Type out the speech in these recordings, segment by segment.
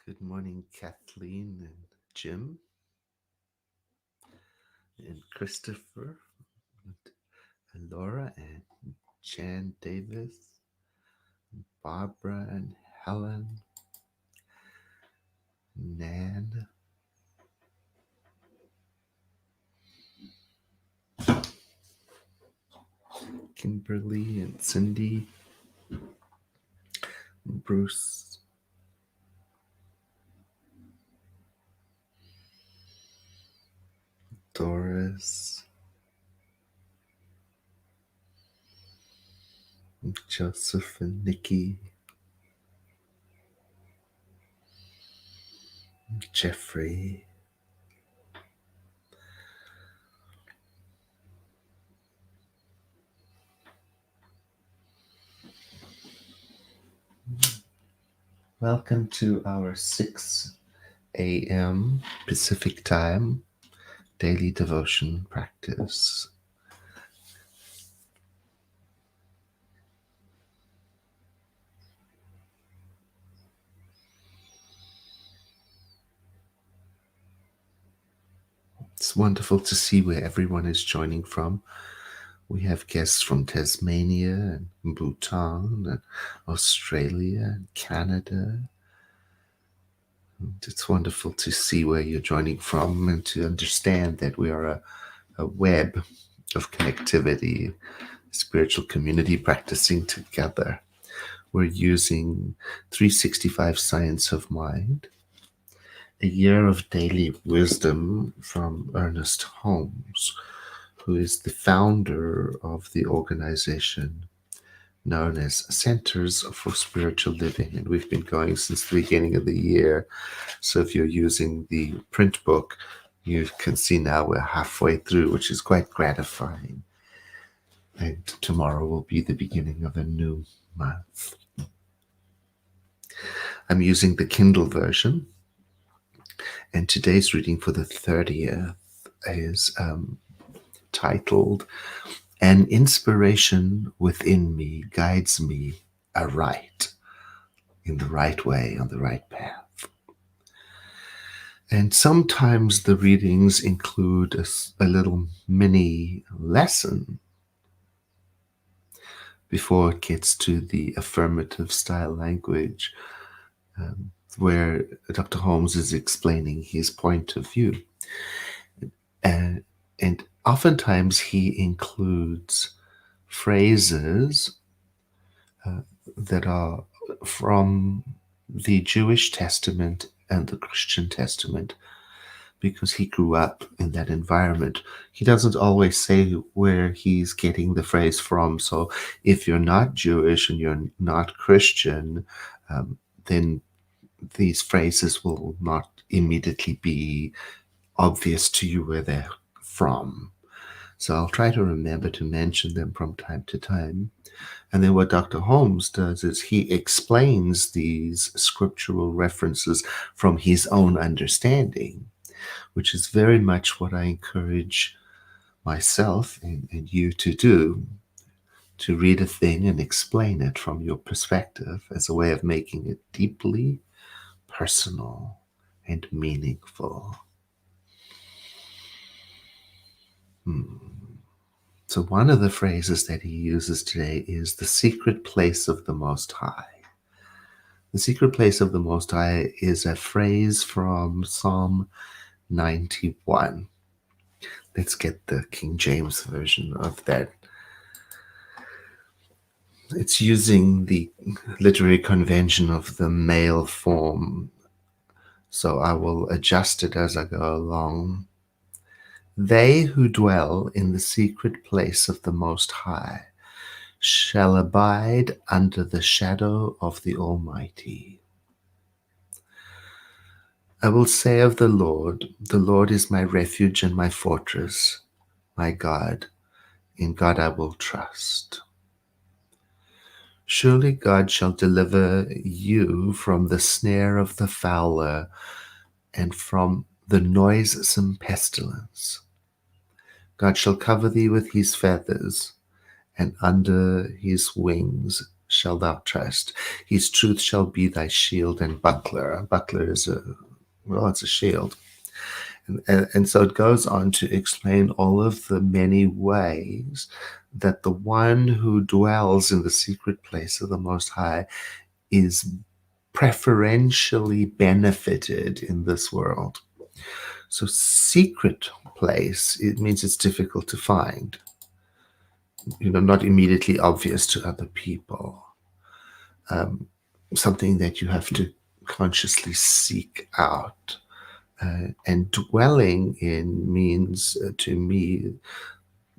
Good morning, Kathleen and Jim and Christopher and Laura and Jan Davis, Barbara and Helen, Nan, Kimberly and Cindy, Bruce, Doris, Joseph and Nikki, Jeffrey, welcome to our 6 a.m. Pacific Time daily devotion practice. It's wonderful to see where everyone is joining from. We have guests from Tasmania and Bhutan and Australia and Canada. And it's wonderful to see where you're joining from and to understand that we are a web of connectivity, spiritual community practicing together. We're using 365 Science of Mind, a year of daily wisdom from Ernest Holmes, who is the founder of the organization known as Centers for Spiritual Living. And we've been going since the beginning of the year. So if you're using the print book, you can see now we're halfway through, which is quite gratifying. And tomorrow will be the beginning of a new month. I'm using the Kindle version. And today's reading for the 30th is titled, "An inspiration within me guides me aright, in the right way, on the right path." And sometimes the readings include a little mini lesson before it gets to the affirmative style language, where Dr. Holmes is explaining his point of view. And oftentimes he includes phrases that are from the Jewish Testament and the Christian Testament, because he grew up in that environment. He doesn't always say where he's getting the phrase from. So if you're not Jewish and you're not Christian, then these phrases will not immediately be obvious to you where they're from. So I'll try to remember to mention them from time to time. And then what Dr. Holmes does is he explains these scriptural references from his own understanding, which is very much what I encourage myself and you to do, to read a thing and explain it from your perspective as a way of making it deeply personal and meaningful. So one of the phrases that he uses today is the secret place of the Most High. The secret place of the Most High is a phrase from Psalm 91. Let's get the King James version of that. It's using the literary convention of the male form, so I will adjust it as I go along. "They who dwell in the secret place of the Most High shall abide under the shadow of the Almighty. I will say of the Lord is my refuge and my fortress, my God, in God I will trust. Surely God shall deliver you from the snare of the fowler and from the noisome pestilence. God shall cover thee with his feathers, and under his wings shall thou trust. His truth shall be thy shield and buckler. A buckler is it's a shield. And so it goes on to explain all of the many ways that the one who dwells in the secret place of the Most High is preferentially benefited in this world. So secret place, it means it's difficult to find, not immediately obvious to other people, something that you have to consciously seek out. And dwelling in means to me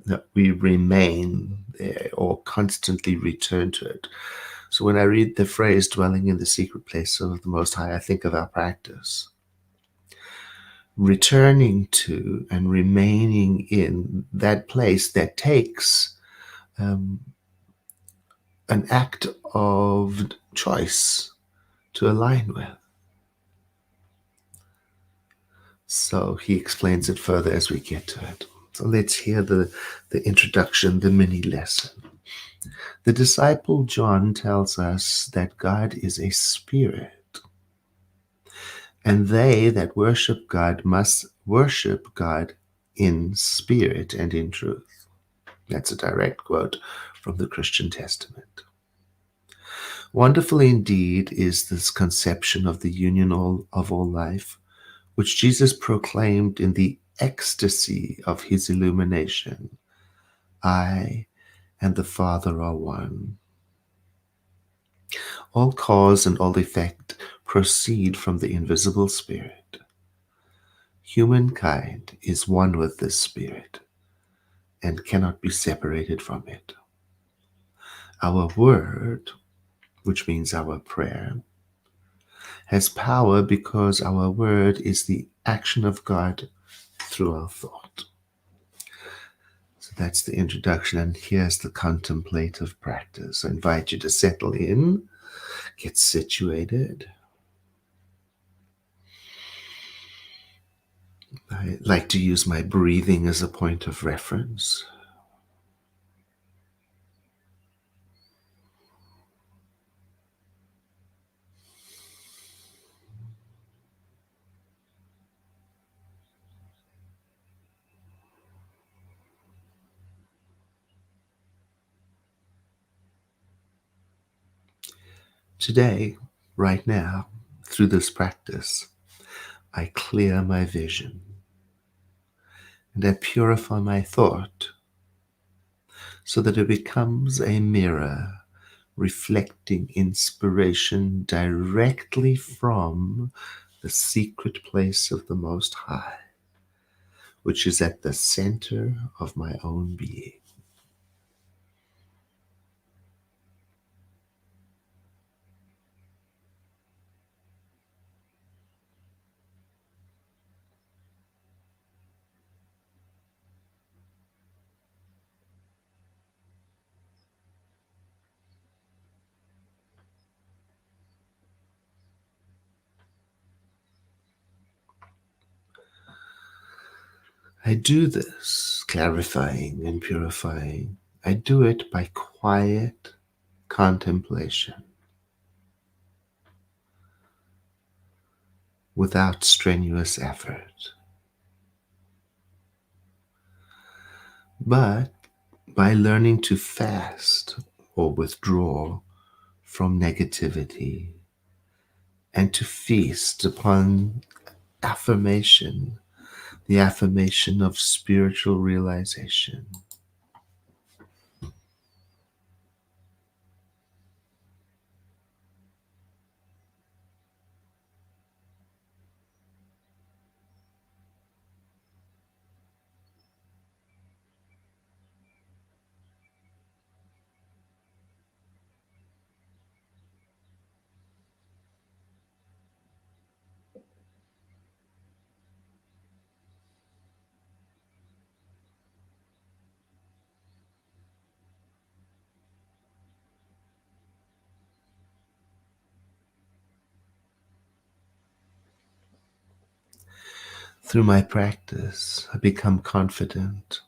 that we remain there or constantly return to it. So when I read the phrase dwelling in the secret place of the Most High, I think of our practice. Returning to and remaining in that place that takes an act of choice to align with. So he explains it further as we get to it. So let's hear the introduction, the mini lesson. The disciple John tells us that God is a spirit, and they that worship God must worship God in spirit and in truth. That's a direct quote from the Christian Testament. Wonderful indeed is this conception of the union of all life, which Jesus proclaimed in the ecstasy of his illumination. I and the Father are one. All cause and all effect proceed from the invisible Spirit. Humankind is one with this Spirit and cannot be separated from it. Our word, which means our prayer, has power because our word is the action of God through our thought. So that's the introduction, and here's the contemplative practice. I invite you to settle in, get situated. I like to use my breathing as a point of reference. Today, right now, through this practice, I clear my vision and I purify my thought so that it becomes a mirror reflecting inspiration directly from the secret place of the Most High, which is at the center of my own being. I do this clarifying and purifying. I do it by quiet contemplation without strenuous effort, but by learning to fast or withdraw from negativity and to feast upon affirmation, the affirmation of spiritual realization. Through my practice, I become confident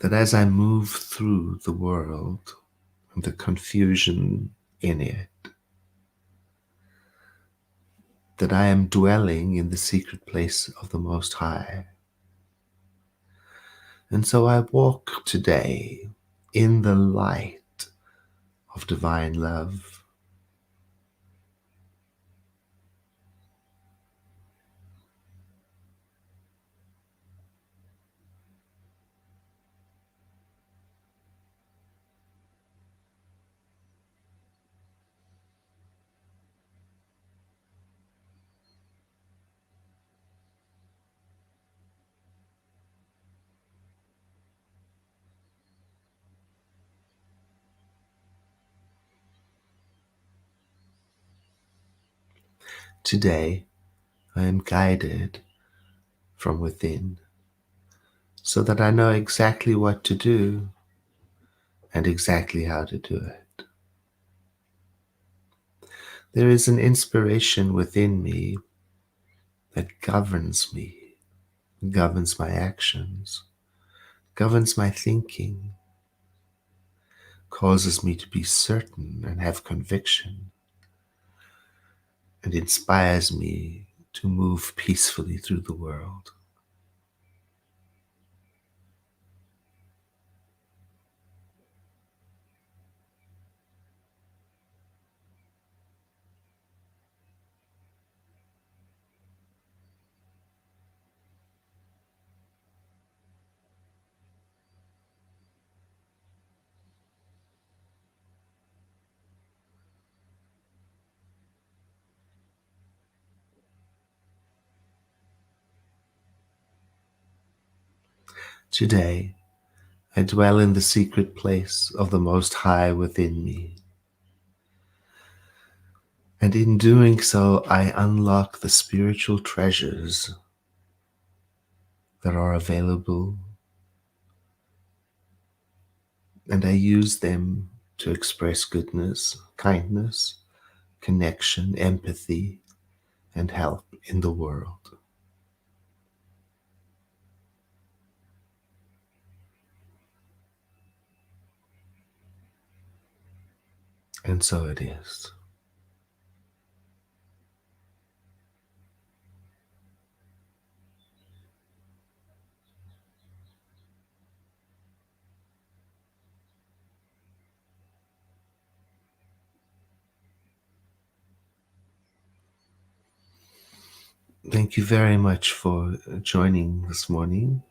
that as I move through the world and the confusion in it, that I am dwelling in the secret place of the Most High. And so I walk today in the light of divine love. Today I am guided from within so that I know exactly what to do and exactly how to do it. There is an inspiration within me that governs me, governs my actions, governs my thinking, causes me to be certain and have conviction, and inspires me to move peacefully through the world. Today, I dwell in the secret place of the Most High within me. And in doing so, I unlock the spiritual treasures that are available, and I use them to express goodness, kindness, connection, empathy, and help in the world. And so it is. Thank you very much for joining this morning,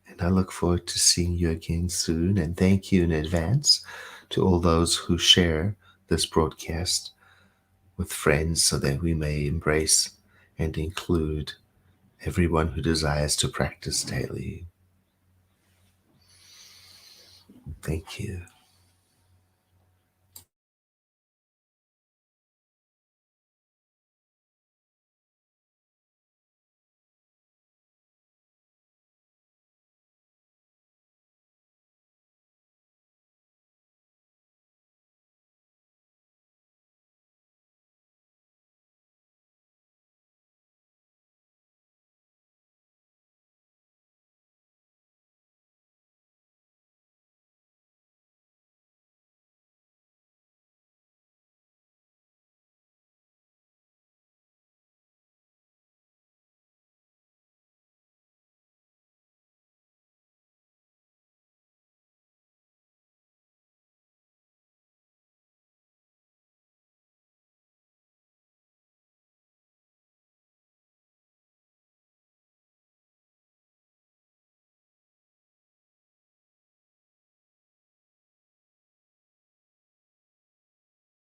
and I look forward to seeing you again soon. And thank you in advance to all those who share this broadcast with friends so that we may embrace and include everyone who desires to practice daily. Thank you.